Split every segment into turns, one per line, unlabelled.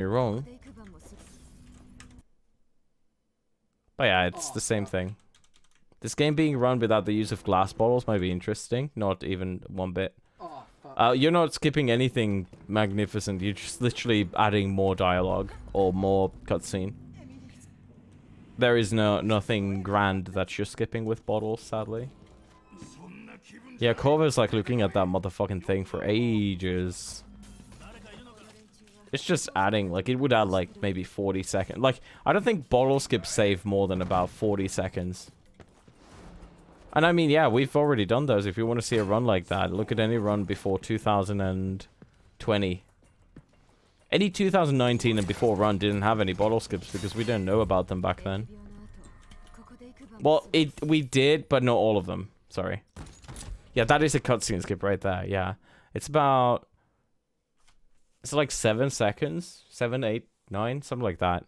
You're wrong. But yeah, it's the same thing. This game being run without the use of glass bottles might be interesting. Not even one bit. You're not skipping anything magnificent. You're just literally adding more dialogue or more cutscene. There is nothing grand that you're skipping with bottles, sadly. Yeah, Corva's like looking at that motherfucking thing for ages. It's just adding, like, it would add like maybe 40 seconds. Like, I don't think bottle skips save more than about 40 seconds. And I mean, yeah, we've already done those. If you want to see a run like that, look at any run before 2020. Any 2019 and before run didn't have any bottle skips because we didn't know about them back then. Well, we did, but not all of them. Sorry. Yeah, that is a cutscene skip right there. Yeah. It's about... It's like 7 seconds. 7, 8, 9, something like that.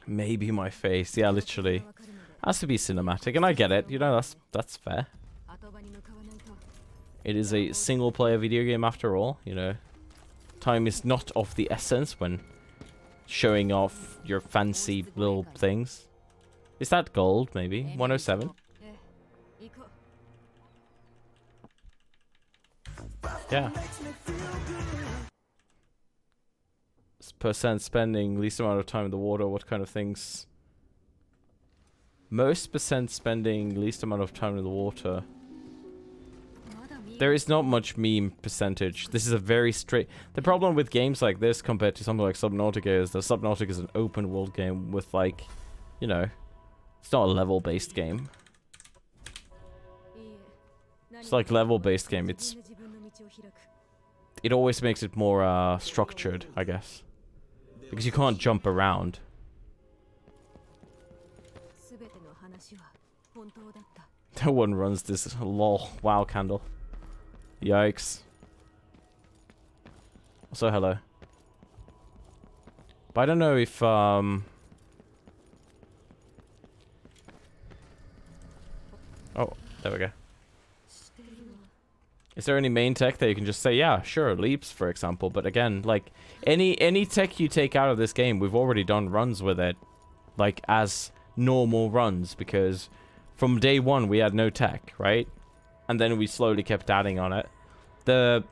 Maybe my face. Yeah, literally. Has to be cinematic, and I get it. You know, that's fair. It is a single-player video game after all, you know. Time is not of the essence when showing off your fancy little things. Is that gold, maybe? 107? Yeah. Percent spending, least amount of time in the water, what kind of things? Most percent spending, least amount of time in the water. There is not much meme percentage. This is a very straight... The problem with games like this compared to something like Subnautica is that Subnautica is an open world game with, like, you know, it's not a level based game. It's like level based game. It always makes it more structured, I guess. Because you can't jump around. No one runs this. Lol. Wow, candle. Yikes. Also, hello. But I don't know if, Oh, there we go. Is there any main tech that you can just say, yeah, sure, leaps, for example. But again, like, any tech you take out of this game, we've already done runs with it. Like, as normal runs, because from day one, we had no tech, right? And then we slowly kept adding on it. The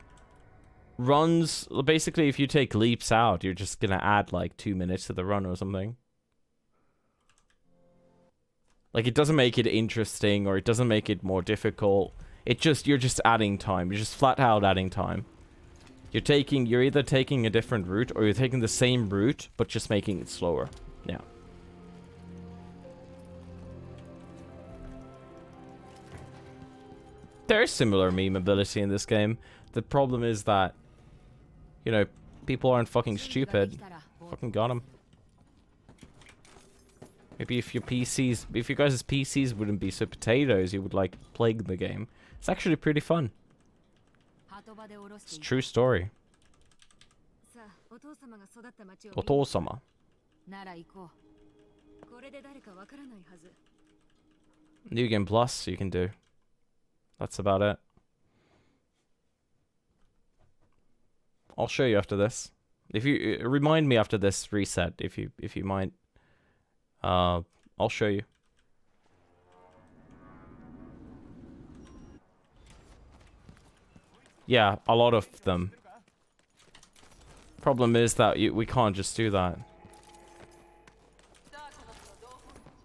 runs, basically, if you take leaps out, you're just gonna add, like, 2 minutes to the run or something. Like, it doesn't make it interesting, or it doesn't make it more difficult. You're just adding time. You're just flat out adding time. You're either taking a different route, or you're taking the same route, but just making it slower. Yeah. There's similar meme ability in this game. The problem is that, you know, people aren't fucking stupid. Fucking got them. Maybe if your guys' PCs wouldn't be so potatoes, you would, like, plague the game. It's actually pretty fun. It's a true story. Otosama. New Game Plus you can do. That's about it. I'll show you after this. If you remind me after this reset, if you mind. I'll show you. Yeah, a lot of them. Problem is that we can't just do that.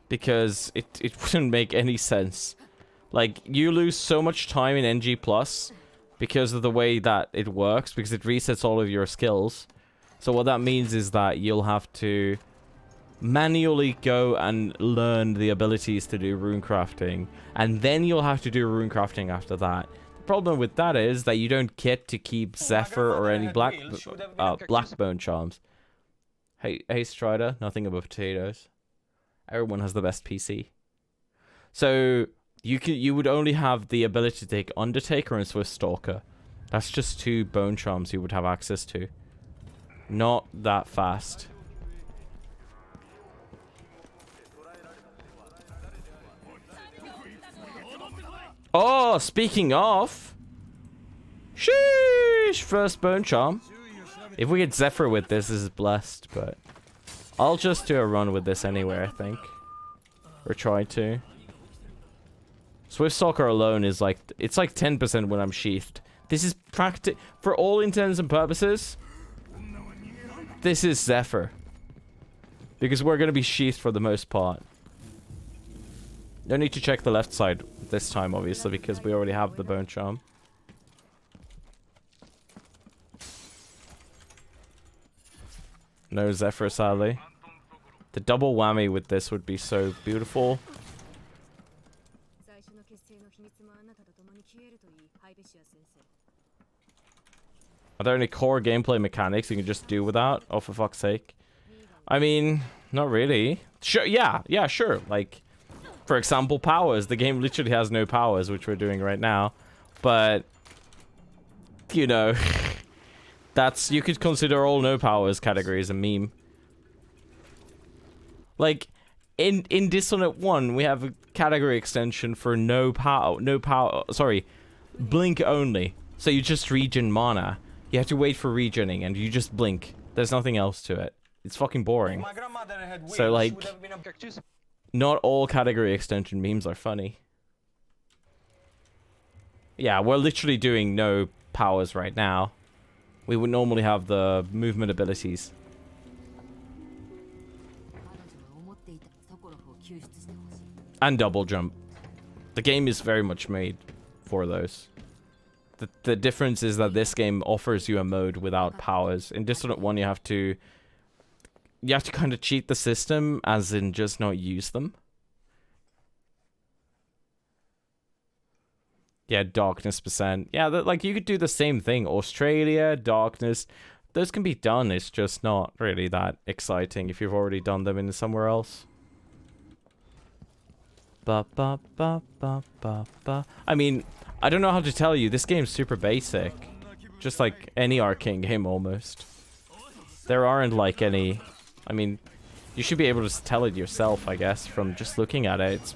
Because it wouldn't make any sense. Like, you lose so much time in NG Plus because of the way that it works, because it resets all of your skills. So what that means is that you'll have to manually go and learn the abilities to do rune crafting, and then you'll have to do rune crafting after that. The problem with that is that you don't get to keep Zephyr or any Blackbone charms. Hey Strider, nothing but potatoes. Everyone has the best PC. So you would only have the ability to take Undertaker and Swift Stalker. That's just 2 bone charms you would have access to. Not that fast. Oh, speaking of... Sheesh! First bone charm. If we get Zephyr with this is blessed, but I'll just do a run with this anyway, I think. Or try to. Swift Stalker alone is like, it's like 10% when I'm sheathed. This is for all intents and purposes, this is Zephyr. Because we're going to be sheathed for the most part. No need to check the left side this time, obviously, because we already have the Bone Charm. No Zephyr, sadly. The double whammy with this would be so beautiful. Are there any core gameplay mechanics you can just do without? Oh, for fuck's sake. I mean, not really. Sure, yeah, sure. Like, for example, powers. The game literally has no powers, which we're doing right now. But, you know, you could consider all no powers categories a meme. Like, in Dishonored 1, we have a category extension for sorry, blink only. So you just regen mana. You have to wait for regening, and you just blink. There's nothing else to it. It's fucking boring. So, like, not all category extension memes are funny. Yeah, we're literally doing no powers right now. We would normally have the movement abilities. And double jump. The game is very much made for those. The difference is that this game offers you a mode without powers. In Dishonored 1, you have to kind of cheat the system, as in just not use them. Yeah, darkness percent. Yeah, like you could do the same thing. Australia, darkness, those can be done. It's just not really that exciting if you've already done them in somewhere else. Ba ba ba ba ba ba. I mean, I don't know how to tell you. This game's super basic, just like any arcane game almost. There aren't like any. I mean, you should be able to tell it yourself, I guess, from just looking at it.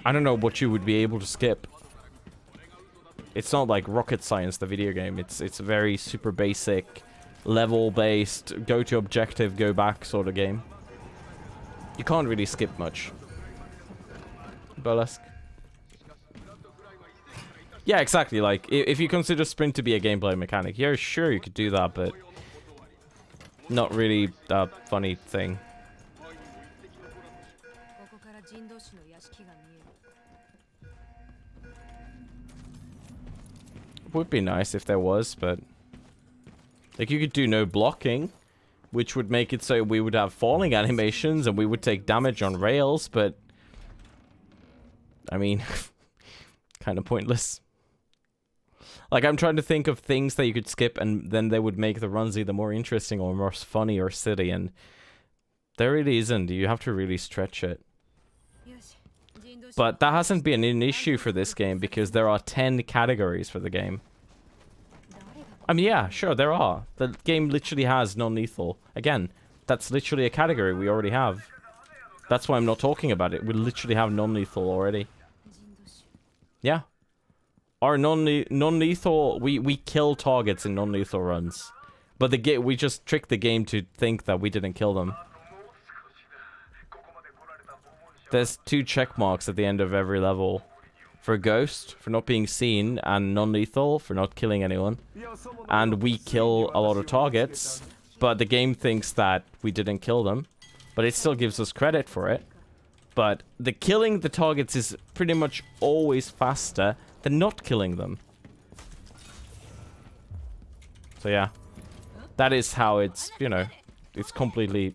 I don't know what you would be able to skip. It's not like rocket science, the video game. It's a very super basic, level-based, go to objective, go back sort of game. You can't really skip much. Burlesque. Yeah, exactly. Like, if you consider sprint to be a gameplay mechanic, yeah, sure, you could do that, but not really a funny thing. Would be nice if there was, but like you could do no blocking, which would make it so we would have falling animations and we would take damage on rails, but I mean, kind of pointless. Like, I'm trying to think of things that you could skip and then they would make the runs either more interesting or more funny or silly, and there really isn't. You have to really stretch it. But that hasn't been an issue for this game because there are 10 categories for the game. I mean, yeah, sure, there are. The game literally has non-lethal. Again, that's literally a category we already have. That's why I'm not talking about it. We literally have non-lethal already. Yeah. Our non-lethal, we kill targets in non-lethal runs. But we just trick the game to think that we didn't kill them. There's 2 check marks at the end of every level. For Ghost, for not being seen, and non-lethal, for not killing anyone. And we kill a lot of targets, but the game thinks that we didn't kill them. But it still gives us credit for it. But the killing the targets is pretty much always faster than not killing them. So yeah. That is how it's, you know, it's completely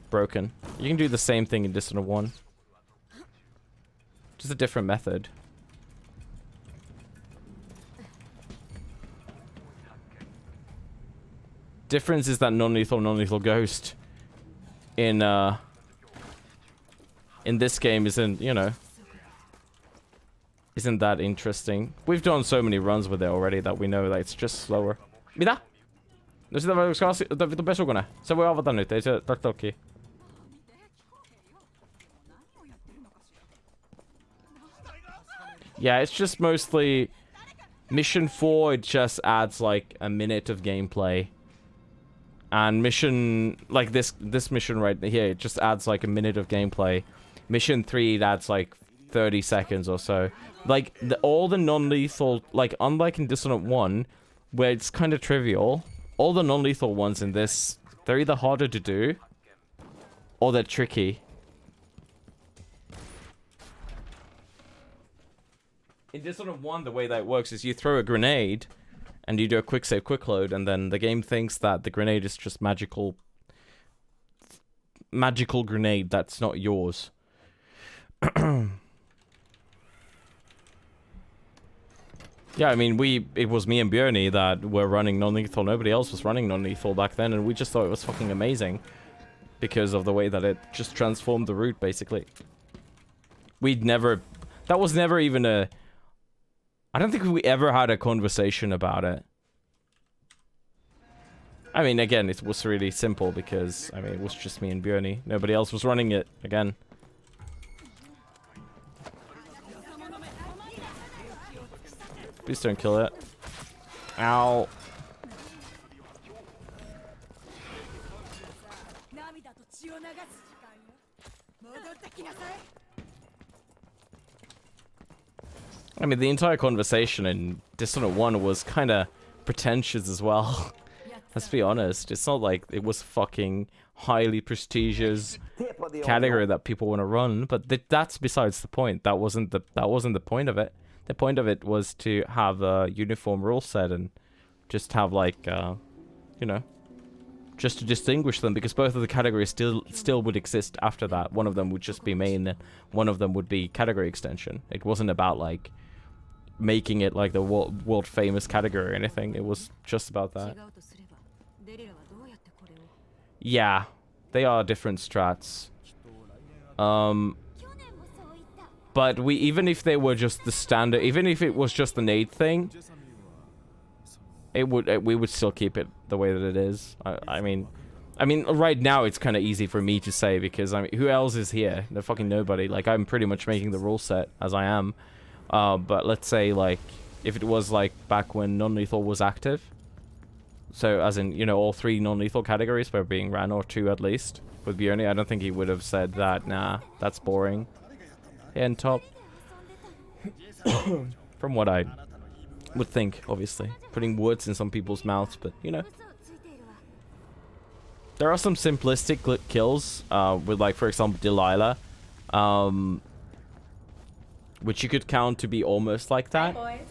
broken. You can do the same thing in Dishonored 1. Just a different method. Difference is that non-lethal Ghost in this game isn't, you know, isn't that interesting. We've done so many runs with it already that we know that it's just slower. Mida? Det är bäst ögonen. Så var jag av nu. Det är tack okej. Yeah, it's just mostly Mission 4, it just adds like a minute of gameplay And mission, like this mission right here, it just adds like a minute of gameplay. Mission 3, it adds like 30 seconds or so. Like, all the non-lethal, like, unlike in Dishonored 1, where it's kind of trivial, all the non-lethal ones in this, they're either harder to do, or they're tricky. In Dishonored 1, the way that works is you throw a grenade, and you do a quick save, quick load, and then the game thinks that the grenade is just magical grenade that's not yours. Yeah, I mean, it was me and Björni that were running non-lethal. Nobody else was running non-lethal back then, and we just thought it was fucking amazing because of the way that it just transformed the route, basically. That was never even I don't think we ever had a conversation about it. I mean, again, it was really simple because, I mean, it was just me and Björni. Nobody else was running it, again. Please don't kill it. Ow. I mean, the entire conversation in Dishonored 1 was kind of pretentious as well. Let's be honest. It's not like it was fucking highly prestigious category that people want to run, but that's besides the point. That wasn't the point of it. The point of it was to have a uniform rule set and just have like, you know, just to distinguish them, because both of the categories still would exist after that. One of them would just be main, one of them would be category extension. It wasn't about like making it like the world famous category or anything. It was just about that. Yeah, they are different strats. But even if they were just the standard, even if it was just the nade thing, we would still keep it the way that it is. I mean, right now it's kind of easy for me to say because I mean, who else is here? No fucking nobody. Like, I'm pretty much making the rule set as I am. But let's say like if it was like back when non-lethal was active. So as in, you know, all 3 non-lethal categories were being ran, or 2 at least. With Björni, I don't think he would have said that. Nah, that's boring. And top. From what I would think, obviously. Putting words in some people's mouths, but, you know. There are some simplistic kills, with, like, for example, Delilah. Which you could count to be almost like that.
Hey boys,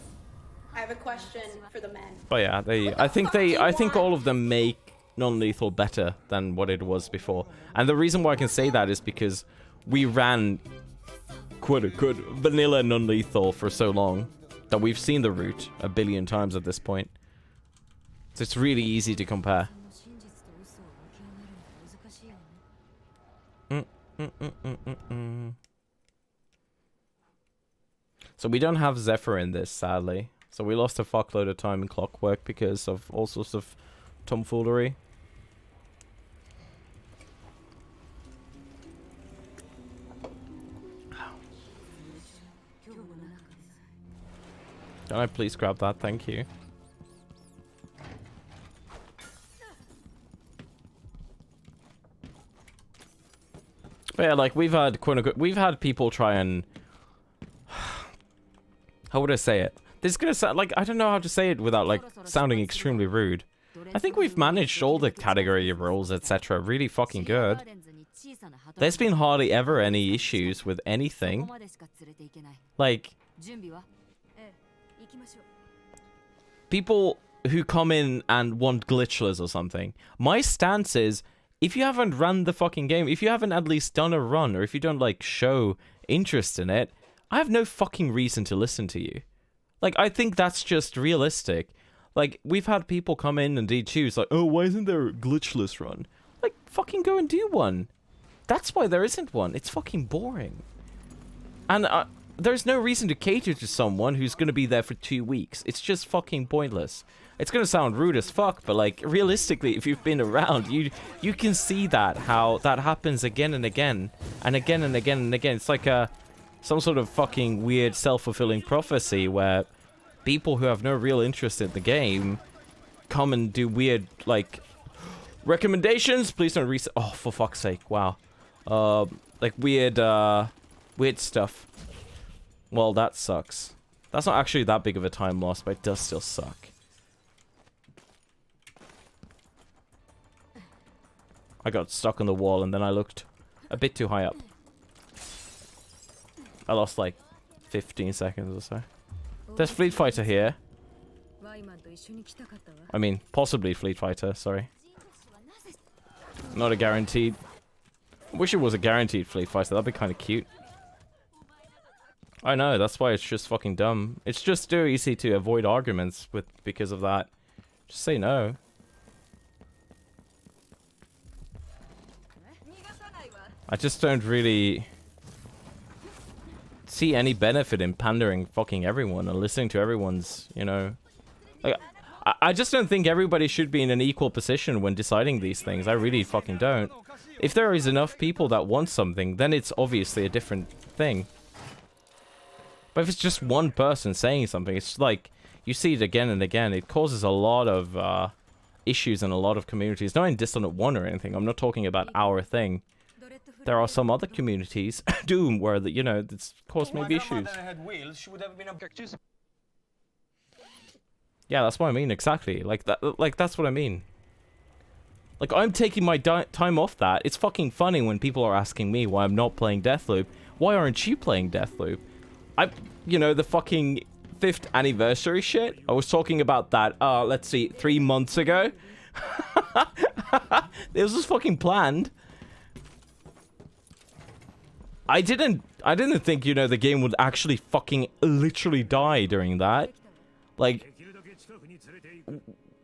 I have a question for the men.
But yeah, I think all of them make non-lethal better than what it was before. And the reason why I can say that is because we ran quote-unquote vanilla non-lethal for so long that we've seen the route a billion times at this point. So it's really easy to compare. So we don't have Zephyr in this, sadly. So we lost a fuckload of time in CLOCKWORK because of all sorts of tomfoolery. Can I please grab that? Thank you. But yeah, like, we've had, quote-unquote, we've had people try and... How would I say it? This is gonna sound like, I don't know how to say it without, like, sounding extremely rude. I think we've managed all the category roles, etc. really fucking good. There's been hardly ever any issues with anything. Like... people who come in and want glitchless or something. My stance is, if you haven't run the fucking game, if you haven't at least done a run, or if you don't, like, show interest in it, I have no fucking reason to listen to you. Like, I think that's just realistic. Like, we've had people come in and choose, like, oh, why isn't there a glitchless run? Like, fucking go and do one. That's why there isn't one. It's fucking boring. And, there's no reason to cater to someone who's gonna be there for 2 weeks. It's just fucking pointless. It's gonna sound rude as fuck, but like, realistically, if you've been around, you can see that, how that happens again and again, and again and again and again. It's like some sort of fucking weird self-fulfilling prophecy where people who have no real interest in the game come and do weird, like, Recommendations? Please don't reset. Oh, for fuck's sake! Wow. Like weird stuff. Well, that sucks. That's not actually that big of a time loss, but it does still suck. I got stuck on the wall and then I looked a bit too high up. I lost like 15 seconds or so. There's Fleet Fighter here. I mean, possibly Fleet Fighter, sorry. Not a guaranteed. I wish it was a guaranteed Fleet Fighter, that'd be kind of cute. I know, that's why it's just fucking dumb. It's just too easy to avoid arguments with because of that. Just say no. I just don't really see any benefit in pandering fucking everyone and listening to everyone's, you know. Like, I just don't think everybody should be in an equal position when deciding these things. I really fucking don't. If there is enough people that want something, then it's obviously a different thing. But if it's just one person saying something, it's like, you see it again and again. It causes a lot of issues in a lot of communities. Not in Dishonored 1 or anything. I'm not talking about our thing. There are some other communities, Doom, where, you know, it's caused maybe issues. Yeah, that's what I mean, exactly. Like, that's what I mean. Like, I'm taking my time off that. It's fucking funny when people are asking me why I'm not playing Deathloop. Why aren't you playing Deathloop? You know, the fucking 5th anniversary shit? I was talking about that, let's see, 3 months ago? This was fucking planned. I didn't think, you know, the game would actually fucking literally die during that. Like,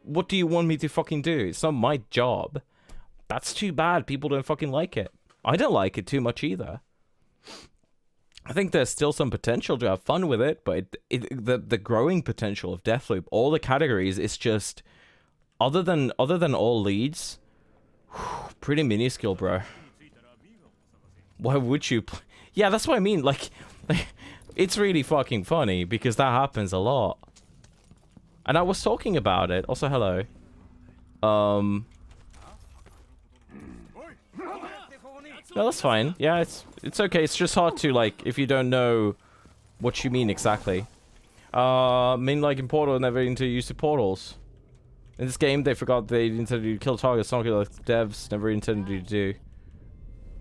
what do you want me to fucking do? It's not my job. That's too bad. People don't fucking like it. I don't like it too much either. I think there's still some potential to have fun with it, but the growing potential of Deathloop, all the categories, is just, other than all leads, pretty minuscule, bro. Why would you play? Yeah, that's what I mean. Like, it's really fucking funny because that happens a lot. And I was talking about it. Also, hello. No, that's fine. Yeah, it's okay. It's just hard to, like, if you don't know what you mean exactly. Mean like in Portal, never into use of portals. In this game, they forgot they intended to kill targets, not like devs never intended to do.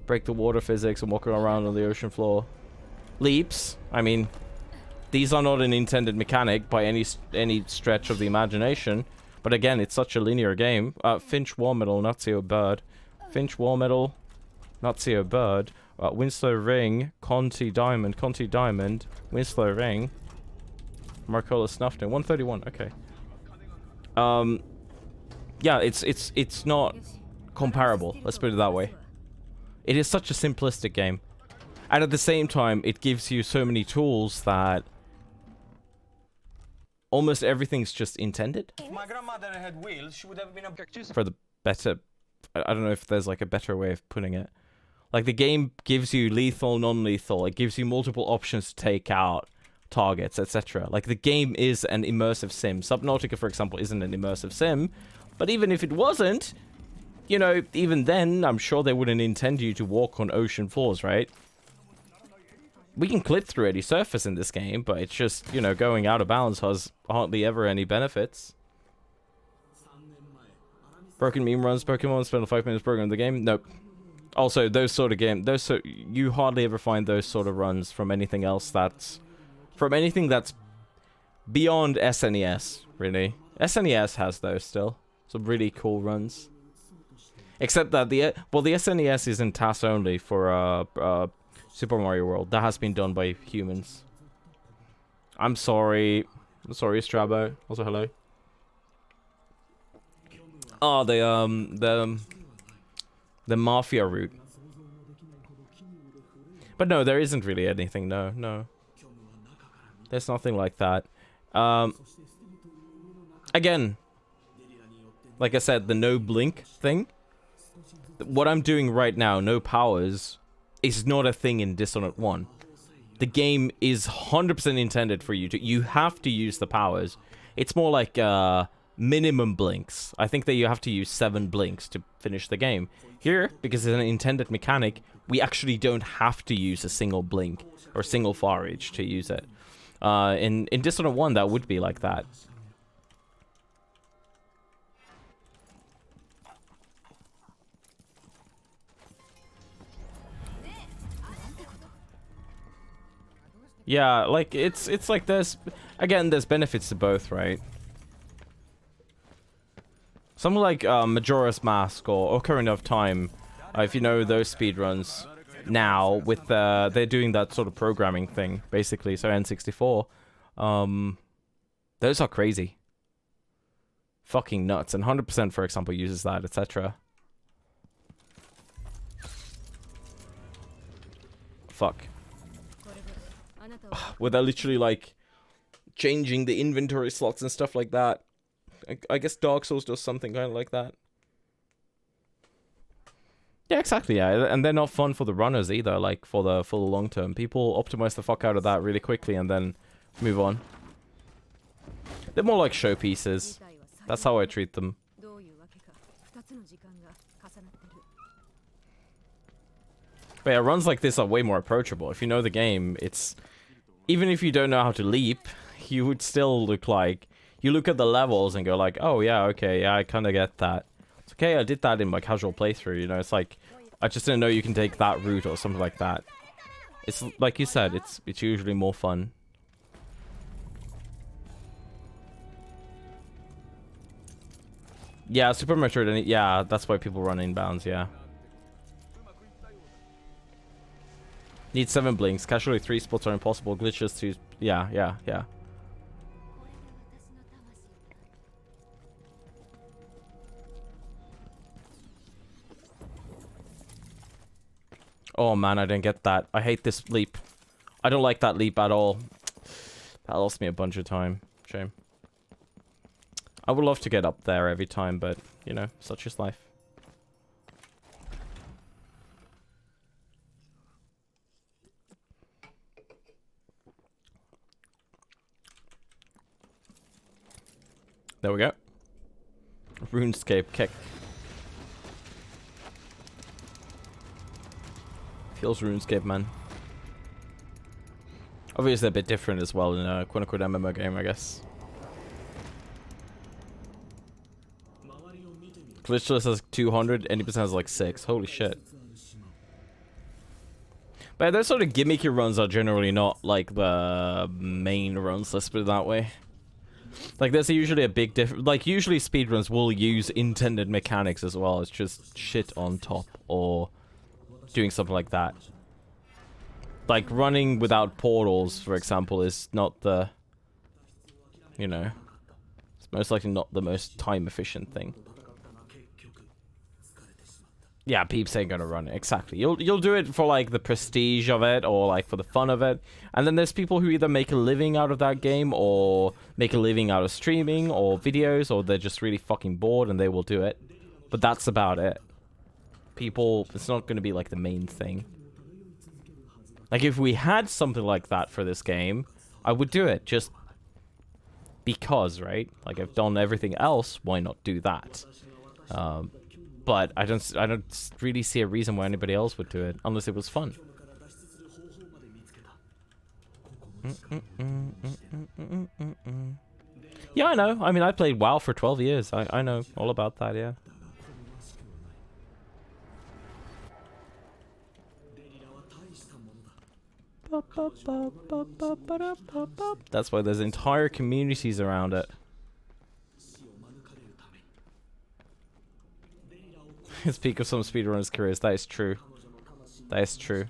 Break the water physics and walk around on the ocean floor. Leaps. I mean, these are not an intended mechanic by any stretch of the imagination. But again, it's such a linear game. Finch War Medal, Nazio Bird. Finch War Medal, Nazio Bird. Winslow Ring, Conti Diamond, Winslow Ring. Marcola Snuffton, 131. Okay. Yeah, it's not comparable. Let's put it that way. It is such a simplistic game. And at the same time, it gives you so many tools that almost everything's just intended.
If my grandmother had wheels, she would have been a cactus.
For the better... I don't know if there's like a better way of putting it. Like, the game gives you lethal, non-lethal. It gives you multiple options to take out targets, etc. Like, the game is an immersive sim. Subnautica, for example, isn't an immersive sim. But even if it wasn't, you know, even then, I'm sure they wouldn't intend you to walk on ocean floors, right? We can clip through any surface in this game, but it's just, you know, going out of bounds has hardly ever any benefits. Broken meme runs, Pokemon, spend 5 minutes programming the game? Nope. Also, those sort of games, you hardly ever find those sort of runs from anything else that's... From anything that's beyond SNES, really. SNES has those still. Some really cool runs. Except that the SNES isn't TAS only for Super Mario World. That has been done by humans. I'm sorry. I'm sorry, Strabo. Also, hello. Oh, the Mafia route. But no, there isn't really anything. No. There's nothing like that. Again, like I said, the no blink thing. What I'm doing right now, no powers, is not a thing in Dishonored 1. The game is 100% intended for you to... You have to use the powers. It's more like, minimum blinks. I think that you have to use 7 blinks to finish the game. Here, because it's an intended mechanic, we actually don't have to use a single blink or single forage to use it. In Dishonored 1, that would be like that. Yeah, like it's like there's benefits to both, right? Something like Majora's Mask or Ocarina of Time, if you know those speedruns now, with they're doing that sort of programming thing, basically, so N64. Those are crazy. Fucking nuts. And 100%, for example, uses that, etc. Fuck. Where they're literally, like, changing the inventory slots and stuff like that. I guess Dark Souls does something kind of like that. Yeah, exactly, yeah. And they're not fun for the runners either, like, for the long term. People optimize the fuck out of that really quickly and then move on. They're more like showpieces. That's how I treat them. But yeah, runs like this are way more approachable. If you know the game, it's... Even if you don't know how to leap, you would still look like... You look at the levels and go like, oh yeah, okay, yeah, I kind of get that. It's okay, I did that in my casual playthrough, you know? It's like, I just didn't know you can take that route or something like that. It's like you said, it's usually more fun. Yeah, Super Metroid, yeah, that's why people run inbounds, yeah. Need 7 blinks. Casually 3 spots are impossible. Glitches 2... Yeah. Oh man, I didn't get that. I hate this leap. I don't like that leap at all. That lost me a bunch of time. Shame. I would love to get up there every time, but, you know, such is life. There we go. RuneScape kick. Feels RuneScape, man. Obviously a bit different as well in a quote-unquote MMO game, I guess. Glitchless has 200, 80% has like 6. Holy shit. But those sort of gimmicky runs are generally not like the main runs, let's put it that way. Like, there's usually a big difference. Like, usually speedruns will use intended mechanics as well. It's just shit on top or doing something like that. Like, running without portals, for example, is not the... You know... It's most likely not the most time-efficient thing. Yeah, peeps ain't gonna run it. Exactly. You'll do it for, like, the prestige of it, or, like, for the fun of it. And then there's people who either make a living out of that game, or make a living out of streaming, or videos, or they're just really fucking bored and they will do it. But that's about it. People... It's not gonna be, like, the main thing. Like, if we had something like that for this game, I would do it. Just... because, right? Like, I've done everything else, why not do that? But I don't really see a reason why anybody else would do it, unless it was fun. Yeah, I know. I mean, I played WoW for 12 years. I know all about that, yeah. That's why there's entire communities around it. It's peak of some speedrunners' careers. That is true. That is true.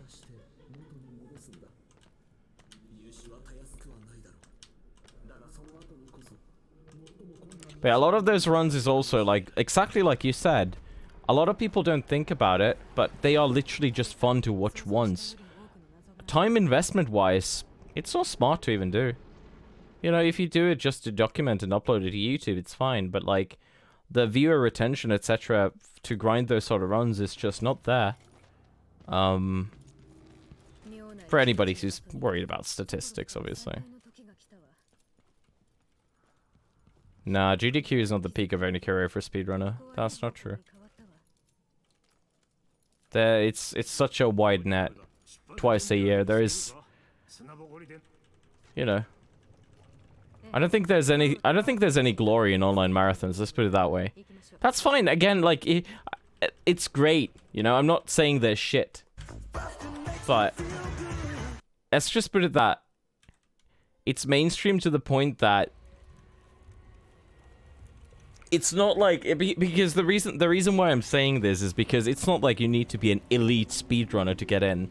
But yeah, a lot of those runs is also like, exactly like you said, a lot of people don't think about it, but they are literally just fun to watch once. Time investment wise, it's not smart to even do. You know, if you do it just to document and upload it to YouTube, it's fine, but like, the viewer retention, etc., to grind those sort of runs is just not there. For anybody who's worried about statistics, obviously. Nah, GDQ is not the peak of any career for speedrunner. That's not true. It's such a wide net. Twice a year, there is, you know. I don't think there's any glory in online marathons. Let's put it that way. That's fine. Again, like it's great. You know, I'm not saying there's shit, but let's just put it that it's mainstream to the point that it's not like because the reason why I'm saying this is because it's not like you need to be an elite speedrunner to get in.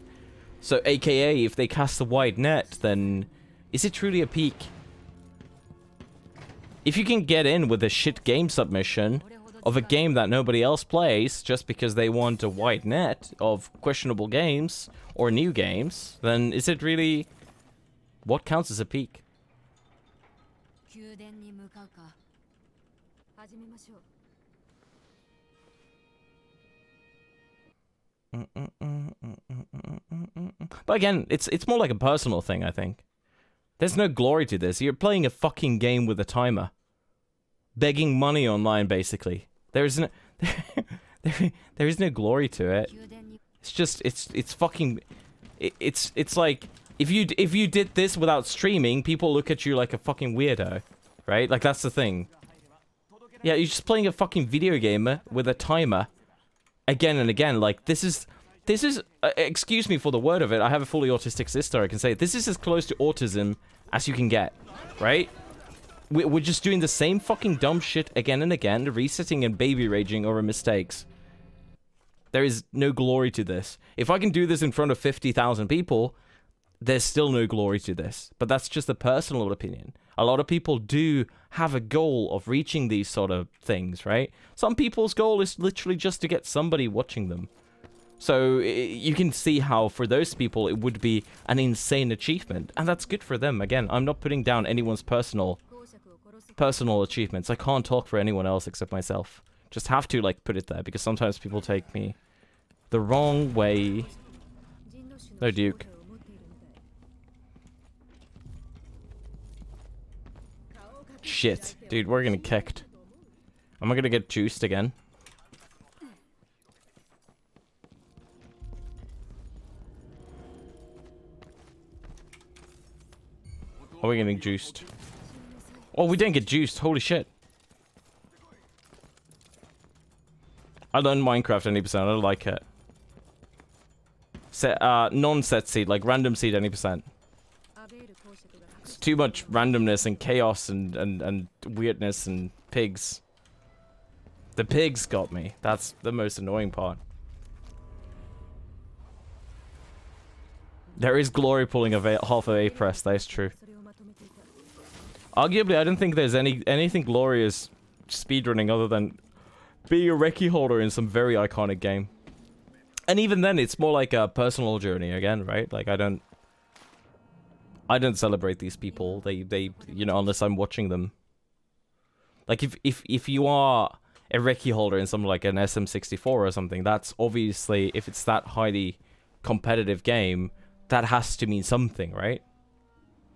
So, AKA, if they cast a wide net, then is it truly a peak? If you can get in with a shit game submission of a game that nobody else plays just because they want a wide net of questionable games or new games, then is it really what counts as a peak? But again, it's more like a personal thing, I think. There's no glory to this. You're playing a fucking game with a timer. Begging money online, basically. There is no there is no glory to it. It's just it's fucking it's like if you did this without streaming, people look at you like a fucking weirdo, right? Like that's the thing. Yeah, you're just playing a fucking video game with a timer again and again. Like this is excuse me for the word of it. I have a fully autistic sister. I can say this is as close to autism as you can get, right? We're just doing the same fucking dumb shit again and again, resetting and baby raging over mistakes. There is no glory to this. If I can do this in front of 50,000 people, there's still no glory to this. But that's just a personal opinion. A lot of people do have a goal of reaching these sort of things, right? Some people's goal is literally just to get somebody watching them. So you can see how for those people it would be an insane achievement. And that's good for them. Again, I'm not putting down anyone's personal achievements. I can't talk for anyone else except myself. Just have to like put it there because sometimes people take me the wrong way. No, Duke. Shit. Dude, we're gonna kicked. Am I gonna get juiced again? Are we getting juiced? Oh, we didn't get juiced. Holy shit. I learned Minecraft 80%. I don't like it. Set, non-set seed, like random seed 80%. It's too much randomness and chaos and weirdness and pigs. The pigs got me. That's the most annoying part. There is glory pulling of half of EMPRESS, that is true. Arguably, I don't think there's anything glorious speedrunning other than being a recce holder in some very iconic game. And even then, it's more like a personal journey again, right? Like, I don't celebrate these people. They you know, unless I'm watching them. Like, if you are a recce holder in something like an SM64 or something, that's obviously, if it's that highly competitive game, that has to mean something, right?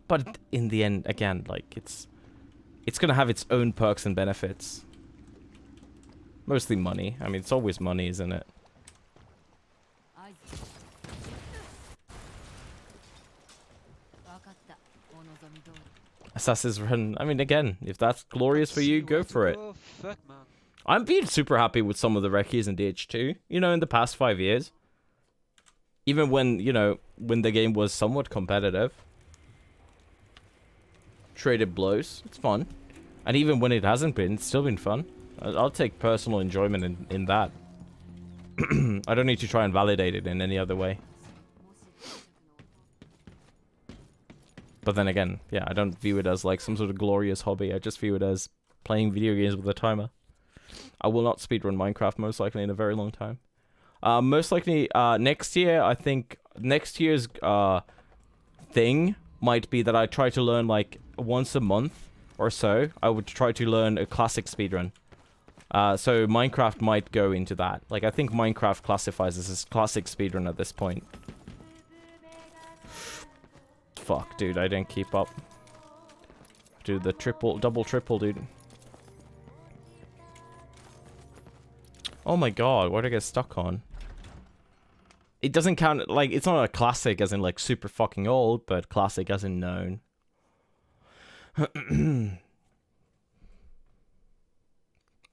But in the end, again, like, it's gonna have its own perks and benefits. Mostly money. I mean, it's always money, isn't it? Assassin's Run. I mean, again, if that's glorious for you, go for it. I'm being super happy with some of the recce's in DH2, you know, in the past 5 years. Even when, you know, when the game was somewhat competitive. Traded blows. It's fun. And even when it hasn't been, it's still been fun. I'll take personal enjoyment in that. I don't need to try and validate it in any other way. But then again, yeah, I don't view it as like some sort of glorious hobby. I just view it as playing video games with a timer. I will not speedrun Minecraft most likely in a very long time. Most likely next year, I think next year's thing might be that I try to learn like once a month or so. I would try to learn a classic speedrun. So Minecraft might go into that. Like, I think Minecraft classifies as a classic speedrun at this point. Fuck, dude, I didn't keep up. Dude, the double triple, dude. Oh my god, what did I get stuck on? It doesn't count, like, it's not a classic as in, like, super fucking old, but classic as in known.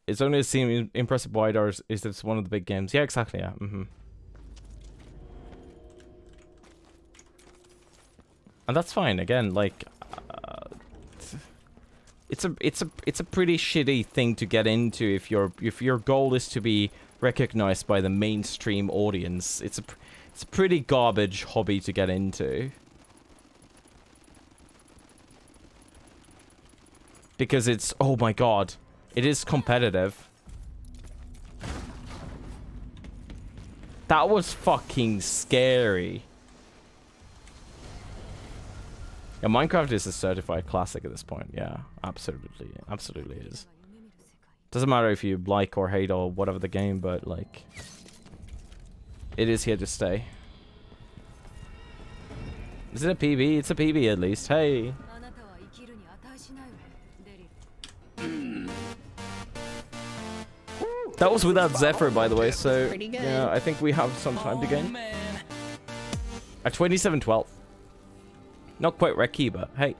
It's only a seem impressive wide or is that it's one of the big games. Yeah, exactly, yeah. And that's fine, again, like... It's a pretty shitty thing to get into if your goal is to be recognized by the mainstream audience. It's a pretty garbage hobby to get into. Because it's, oh my god, it is competitive. That was fucking scary. Yeah, Minecraft is a certified classic at this point. Yeah, absolutely, absolutely is. Doesn't matter if you like or hate or whatever the game, but like, it is here to stay. Is it a PB? It's a PB at least. Hey. That was without Zephyr, by the way, so yeah, I think we have some time to gain. At 27-12. Not quite Reki, but hey.